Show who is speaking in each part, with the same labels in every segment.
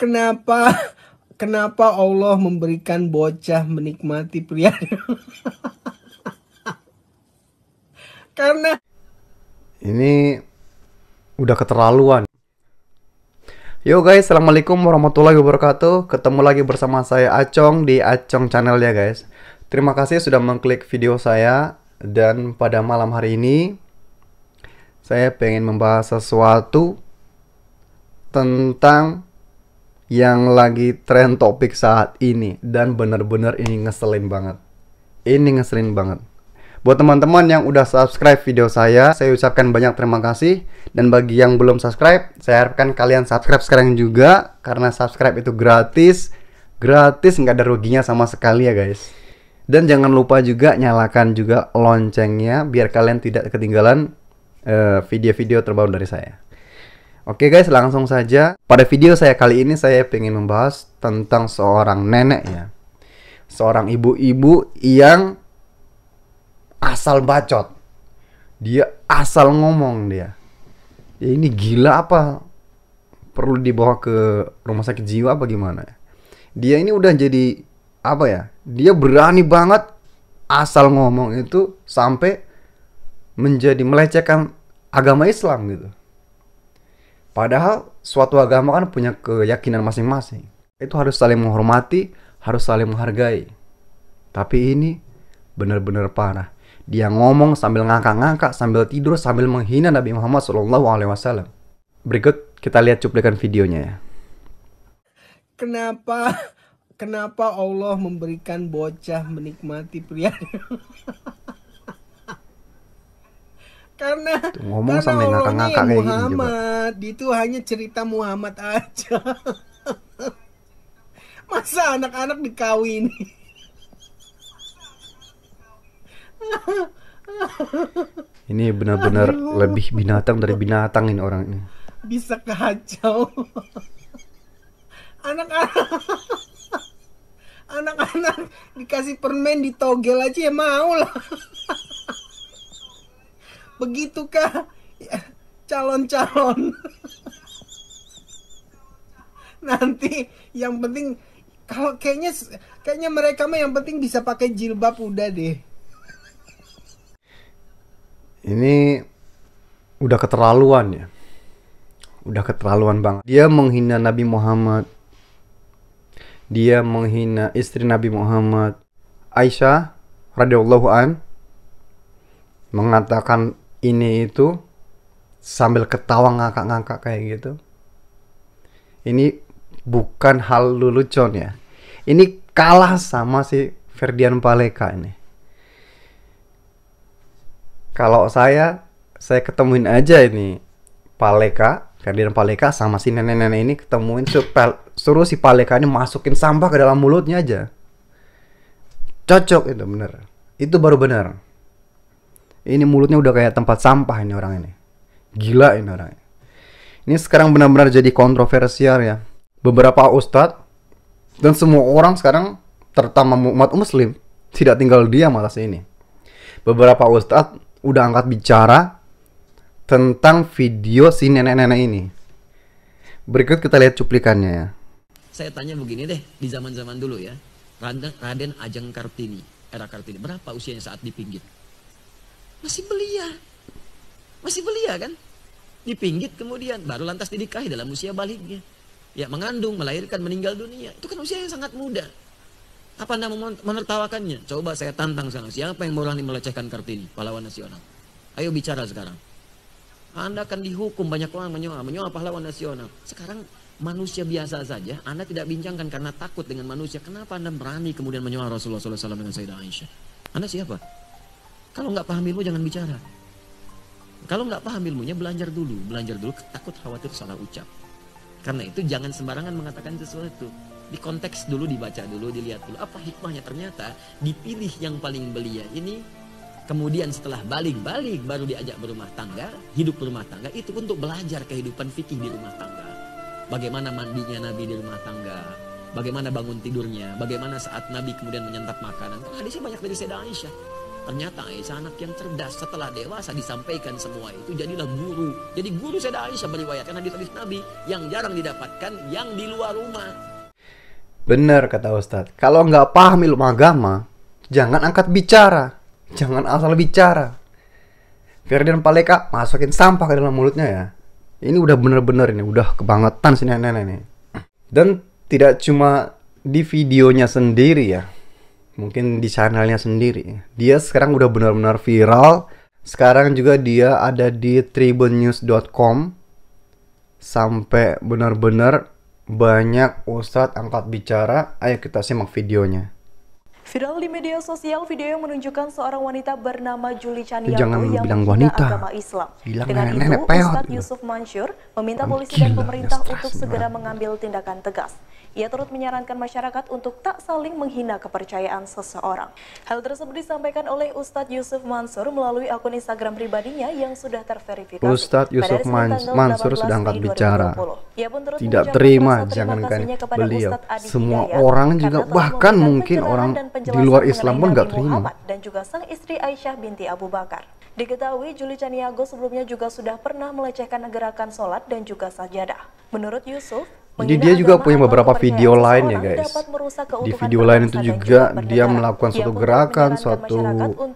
Speaker 1: Kenapa kenapa Allah memberikan bocah menikmati pria? Karena
Speaker 2: Ini udah keterlaluan. Yo guys, assalamualaikum warahmatullahi wabarakatuh. Ketemu lagi bersama saya Acong di Acong Channel ya guys. Terima kasih sudah mengklik video saya. Dan pada malam hari ini saya pengen membahas sesuatu tentang yang lagi tren topik saat ini. Dan bener-bener ini ngeselin banget. Ini ngeselin banget. Buat teman-teman yang udah subscribe video saya ucapkan banyak terima kasih. Dan bagi yang belum subscribe, saya harapkan kalian subscribe sekarang juga. Karena subscribe itu gratis. Gratis, nggak ada ruginya sama sekali ya guys. Dan jangan lupa juga nyalakan juga loncengnya, biar kalian tidak ketinggalan video-video terbaru dari saya. Oke guys, langsung saja. Pada video saya kali ini saya pengen membahas tentang seorang nenek ya. Seorang ibu-ibu yang asal bacot. Dia asal ngomong dia. Ya ini gila apa? Perlu dibawa ke rumah sakit jiwa apa gimana ya? Dia ini udah jadi apa ya? Dia berani banget asal ngomong itu sampai menjadi melecehkan agama Islam gitu. Padahal suatu agama kan punya keyakinan masing-masing. Itu harus saling menghormati, harus saling menghargai. Tapi ini benar-benar parah. Dia ngomong sambil ngangkak-ngangkak, sambil tidur, sambil menghina Nabi Muhammad SAW. Berikut kita lihat cuplikan videonya ya.
Speaker 1: Kenapa Allah memberikan bocah menikmati pria? Karena
Speaker 2: Ngomong sambil ngangkak-ngangkak kayak gini juga.
Speaker 1: Muhammad itu hanya cerita Muhammad aja. Masa anak-anak dikawini?
Speaker 2: Ini benar-benar lebih binatang dari binatang ini orang ini.
Speaker 1: Bisa kacau. Anak-anak dikasih permen ditogel aja ya mau lah. Begitukah calon-calon? Nanti yang penting kalau kayaknya mereka mah yang penting bisa pakai jilbab udah deh.
Speaker 2: Ini udah keterlaluan ya. Udah keterlaluan banget. Dia menghina Nabi Muhammad. Dia menghina istri Nabi Muhammad, Aisyah radhiyallahu an, mengatakan ini itu sambil ketawa ngakak-ngakak kayak gitu. Ini bukan hal lelucon ya. Ini kalah sama si Ferdian Paleka ini. Kalau saya ketemuin aja ini Ferdian Paleka sama si nenek-nenek ini ketemuin, suruh si Paleka ini masukin sampah ke dalam mulutnya aja. Cocok itu bener. Itu baru bener. Ini mulutnya udah kayak tempat sampah ini orang ini. Gila ini orang. Ini sekarang benar-benar jadi kontroversial ya. Beberapa ustadz dan semua orang sekarang, terutama umat muslim, tidak tinggal diam atas ini. Beberapa ustadz udah angkat bicara tentang video si nenek-nenek ini. Berikut kita lihat cuplikannya ya.
Speaker 3: Saya tanya begini deh, di zaman-zaman dulu ya, Raden Ajeng Kartini, era Kartini, berapa usianya saat dipinggit? Masih belia kan? Dipinggit kemudian, baru lantas dinikahi dalam usia baliknya. Ya mengandung, melahirkan, meninggal dunia. Itu kan usia yang sangat muda. Apa Anda menertawakannya? Coba saya tantang sekarang, siapa yang berani melecehkan Kartini, pahlawan nasional? Ayo bicara sekarang. Anda akan dihukum, banyak orang menyoal pahlawan nasional. Sekarang manusia biasa saja, Anda tidak bincangkan karena takut dengan manusia. Kenapa Anda berani kemudian menyoal Rasulullah SAW dengan Sayyidah Aisyah? Anda siapa? Kalau nggak paham ilmu jangan bicara. Kalau nggak paham ilmunya belajar dulu, takut khawatir salah ucap. Karena itu jangan sembarangan mengatakan sesuatu. Di konteks dulu, dibaca dulu, dilihat dulu apa hikmahnya. Ternyata dipilih yang paling belia ini. Kemudian setelah balik baru diajak berumah tangga, hidup berumah tangga itu untuk belajar kehidupan fikih di rumah tangga. Bagaimana mandinya Nabi di rumah tangga, bagaimana bangun tidurnya, bagaimana saat Nabi kemudian menyantap makanan. Kan hadisnya banyak dari Sayyidah Aisyah. Ternyata Aisyah anak yang cerdas. Setelah dewasa disampaikan semua itu, jadilah guru. Jadi guru Sayyidah Aisyah meriwayatkan hadis-hadis Nabi yang jarang didapatkan yang di luar rumah.
Speaker 2: Bener kata Ustadz, kalau nggak paham ilmu agama, jangan angkat bicara, jangan asal bicara. Ferdian Paleka masukin sampah ke dalam mulutnya ya. Ini udah bener-bener ini, udah kebangetan si nenek ini. Dan tidak cuma di videonya sendiri ya, mungkin di channelnya sendiri. Dia sekarang udah benar-benar viral. Sekarang juga dia ada di tribunnews.com. Sampai benar-benar banyak ustadz angkat bicara. Ayo kita simak videonya.
Speaker 4: Viral di media sosial video yang menunjukkan seorang wanita bernama Juli Caniago
Speaker 2: Jangan
Speaker 4: yang
Speaker 2: bilang
Speaker 4: menghina
Speaker 2: wanita.
Speaker 4: agama Islam.
Speaker 2: Bilang
Speaker 4: Dengan
Speaker 2: nenek-nenek
Speaker 4: itu,
Speaker 2: peot
Speaker 4: Ustadz
Speaker 2: gitu.
Speaker 4: Yusuf Mansur meminta
Speaker 2: Orang
Speaker 4: polisi dan
Speaker 2: gila,
Speaker 4: pemerintah
Speaker 2: ya,
Speaker 4: untuk
Speaker 2: stres
Speaker 4: segera
Speaker 2: beneran.
Speaker 4: mengambil tindakan tegas. Ia turut menyarankan masyarakat untuk tak saling menghina kepercayaan seseorang. Hal tersebut disampaikan oleh Ustadz Yusuf Mansur melalui akun Instagram pribadinya yang sudah terverifikasi.
Speaker 2: Ustadz Yusuf Mansur sedang angkat bicara.
Speaker 4: Ia pun turut
Speaker 2: Tidak
Speaker 4: mengucapkan
Speaker 2: terima,
Speaker 4: rasa terima
Speaker 2: jangankan
Speaker 4: kasihnya kepada
Speaker 2: beliau.
Speaker 4: Ustadz Adi
Speaker 2: Semua
Speaker 4: Hidayat
Speaker 2: orang
Speaker 4: karena
Speaker 2: juga,
Speaker 4: telah
Speaker 2: bahkan
Speaker 4: memberikan
Speaker 2: mungkin
Speaker 4: pencerahan
Speaker 2: orang
Speaker 4: dan
Speaker 2: di
Speaker 4: penjelasan
Speaker 2: luar Islam
Speaker 4: mengenai
Speaker 2: pun nggak
Speaker 4: Nabi
Speaker 2: terima.
Speaker 4: Muhammad dan juga sang istri Aisyah binti Abu Bakar. Diketahui Juli Caniago sebelumnya juga sudah pernah melecehkan gerakan sholat dan juga sajadah. Menurut Yusuf,
Speaker 2: Jadi dia juga punya beberapa video lain ya guys. Di video lain itu juga dia melakukan suatu gerakan, suatu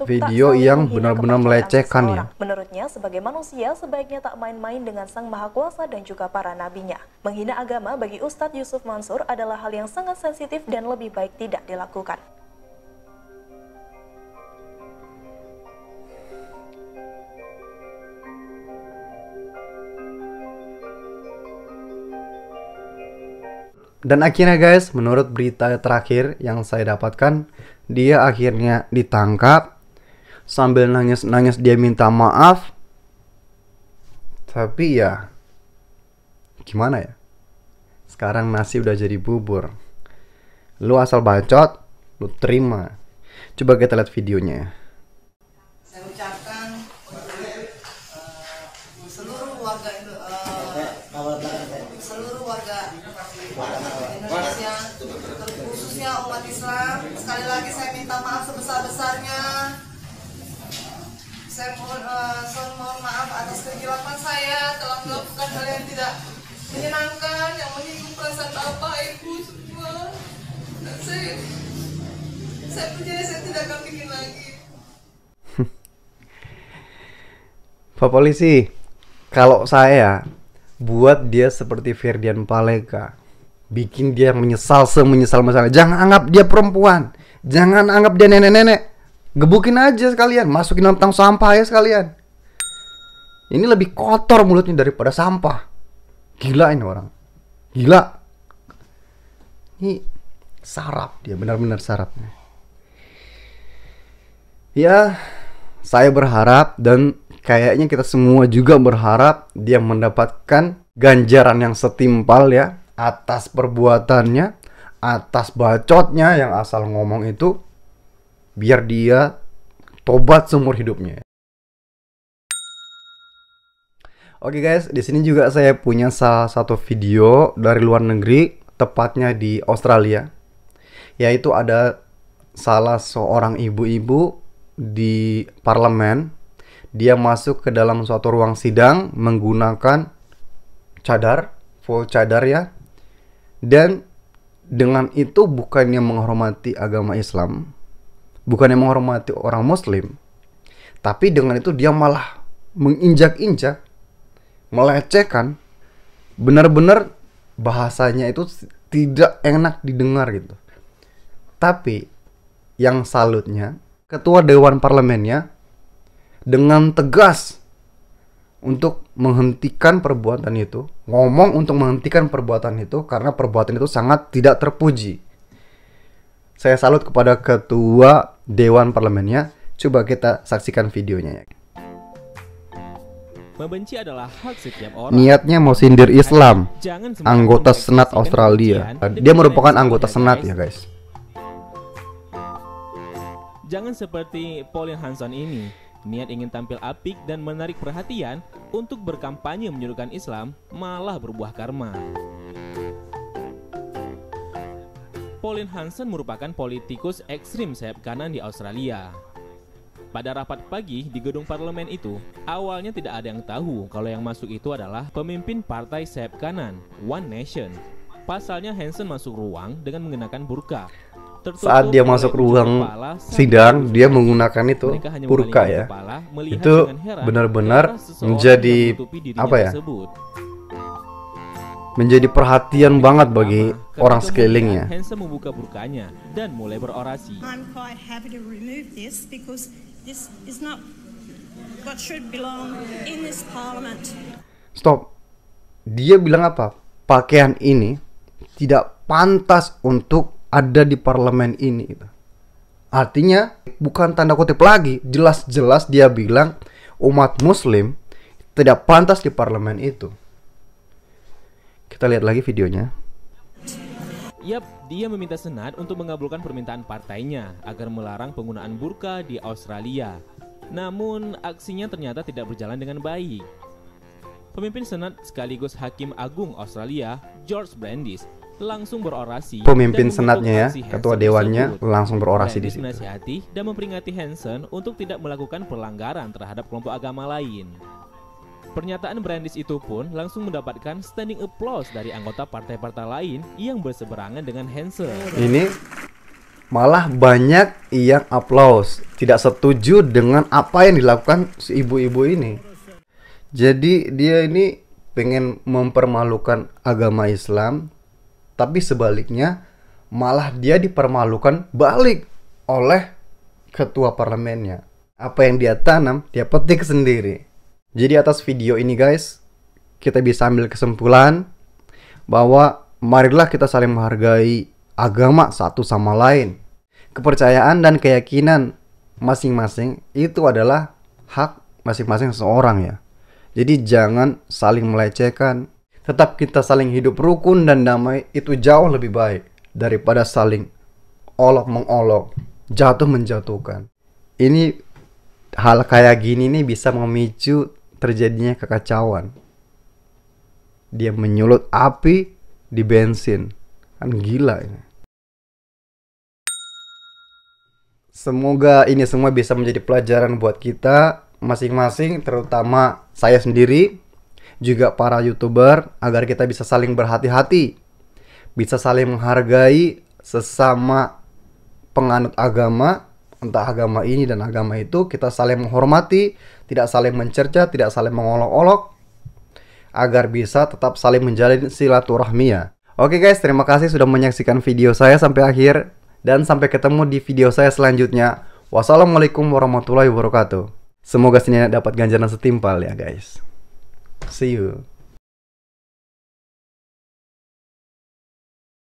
Speaker 2: video yang benar-benar melecehkan ya.
Speaker 4: Menurutnya sebagai manusia sebaiknya tak main-main dengan Sang Maha Kuasa dan juga para nabinya. Menghina agama bagi Ustadz Yusuf Mansur adalah hal yang sangat sensitif dan lebih baik tidak dilakukan.
Speaker 2: Dan akhirnya guys, menurut berita terakhir yang saya dapatkan, dia akhirnya ditangkap. Sambil nangis-nangis dia minta maaf. Tapi ya, gimana ya? Sekarang nasi udah jadi bubur. Lu asal bacot, lu terima. Coba kita lihat videonya.
Speaker 5: Saya ucapkan seluruh warga Indonesia, khususnya umat Islam, sekali lagi saya minta maaf sebesar-besarnya. Saya mohon maaf atas kehilapan saya telah melakukan hal yang tidak menyenangkan, yang menyinggung perasaan bapak, ibu semua. Dan saya percaya saya tidak akan bikin lagi.
Speaker 2: Pak Polisi, kalau saya buat dia seperti Ferdian Paleka, bikin dia menyesal semenyesal-menyesal. Jangan anggap dia perempuan, jangan anggap dia nenek-nenek. Gebukin aja sekalian, masukin dalam tong sampah ya sekalian. Ini lebih kotor mulutnya daripada sampah. Gila ini orang, gila. Ini sarap dia, benar-benar sarap. Ya, saya berharap dan kayaknya kita semua juga berharap dia mendapatkan ganjaran yang setimpal ya atas perbuatannya, atas bacotnya yang asal ngomong itu, biar dia tobat seumur hidupnya. Oke guys, di sini juga saya punya salah satu video dari luar negeri, tepatnya di Australia. Yaitu ada salah seorang ibu-ibu di parlemen. Dia masuk ke dalam suatu ruang sidang menggunakan cadar, full cadar ya. Dan dengan itu bukannya menghormati agama Islam, bukannya menghormati orang Muslim, tapi dengan itu dia malah menginjak-injak, melecehkan. Benar-benar bahasanya itu tidak enak didengar gitu. Tapi yang salutnya, ketua dewan parlemennya dengan tegas untuk menghentikan perbuatan itu, ngomong untuk menghentikan perbuatan itu karena perbuatan itu sangat tidak terpuji. Saya salut kepada ketua dewan parlemennya. Coba kita saksikan videonya ya.
Speaker 6: Membenci adalah hak setiap orang.
Speaker 2: Niatnya mau sindir Islam.
Speaker 6: Jangan sembarangan
Speaker 2: Anggota Senat
Speaker 6: mengekspresikan
Speaker 2: Australia.
Speaker 6: kebencian
Speaker 2: Dia
Speaker 6: dengan
Speaker 2: merupakan
Speaker 6: cara yang
Speaker 2: anggota
Speaker 6: salah,
Speaker 2: Senat
Speaker 6: guys.
Speaker 2: ya guys.
Speaker 6: Jangan seperti Pauline Hanson ini, niat ingin tampil apik dan menarik perhatian untuk berkampanye menyuruhkan Islam malah berbuah karma. Pauline Hanson merupakan politikus ekstrim sayap kanan di Australia. Pada rapat pagi di gedung parlemen itu, awalnya tidak ada yang tahu kalau yang masuk itu adalah pemimpin partai sayap kanan, One Nation. Pasalnya Hansen masuk ruang dengan mengenakan burka.
Speaker 2: Saat dia masuk ruang sidang, dia menggunakan itu burka ya. Itu benar-benar menjadi apa ya? Menjadi perhatian banget bagi orang sekelilingnya.
Speaker 6: Hansen membuka burkanya dan mulai berorasi.
Speaker 7: I'm quite happy to remove this because this is not what should belong in this parliament.
Speaker 2: Stop. Dia bilang apa? Pakaian ini tidak pantas untuk ada di parlemen ini. Artinya bukan tanda kutip lagi, jelas-jelas dia bilang umat muslim tidak pantas di parlemen itu. Kita lihat lagi videonya.
Speaker 6: Yap, dia meminta Senat untuk mengabulkan permintaan partainya agar melarang penggunaan burka di Australia. Namun, aksinya ternyata tidak berjalan dengan baik. Pemimpin Senat sekaligus Hakim Agung Australia, George Brandis, langsung berorasi.
Speaker 2: Pemimpin Senatnya ya, ketua dewannya langsung berorasi di situ.
Speaker 6: Menasihati dan memperingati Hansen untuk tidak melakukan pelanggaran terhadap kelompok agama lain. Pernyataan Brandis itu pun langsung mendapatkan standing applause dari anggota partai-partai lain yang berseberangan dengan Hansen.
Speaker 2: Ini malah banyak yang applause, tidak setuju dengan apa yang dilakukan si ibu-ibu ini. Jadi dia ini pengen mempermalukan agama Islam, tapi sebaliknya malah dia dipermalukan balik oleh ketua parlemennya. Apa yang dia tanam, dia petik sendiri. Jadi atas video ini guys, kita bisa ambil kesimpulan bahwa marilah kita saling menghargai agama satu sama lain. Kepercayaan dan keyakinan masing-masing itu adalah hak masing-masing seseorang ya. Jadi jangan saling melecehkan. Tetap kita saling hidup rukun dan damai, itu jauh lebih baik daripada saling olok-mengolok, jatuh menjatuhkan. Ini hal kayak gini nih bisa memicu terjadinya kekacauan. Dia menyulut api di bensin. Kan gila ini. Semoga ini semua bisa menjadi pelajaran buat kita masing-masing, terutama saya sendiri, juga para YouTuber, agar kita bisa saling berhati-hati, bisa saling menghargai sesama penganut agama, entah agama ini dan agama itu. Kita saling menghormati, tidak saling mencerca, tidak saling mengolok-olok, agar bisa tetap saling menjalin silaturahmi ya. Oke guys, terima kasih sudah menyaksikan video saya sampai akhir, dan sampai ketemu di video saya selanjutnya. Wassalamualaikum warahmatullahi wabarakatuh. Semoga sini dapat ganjaran setimpal ya guys. See you.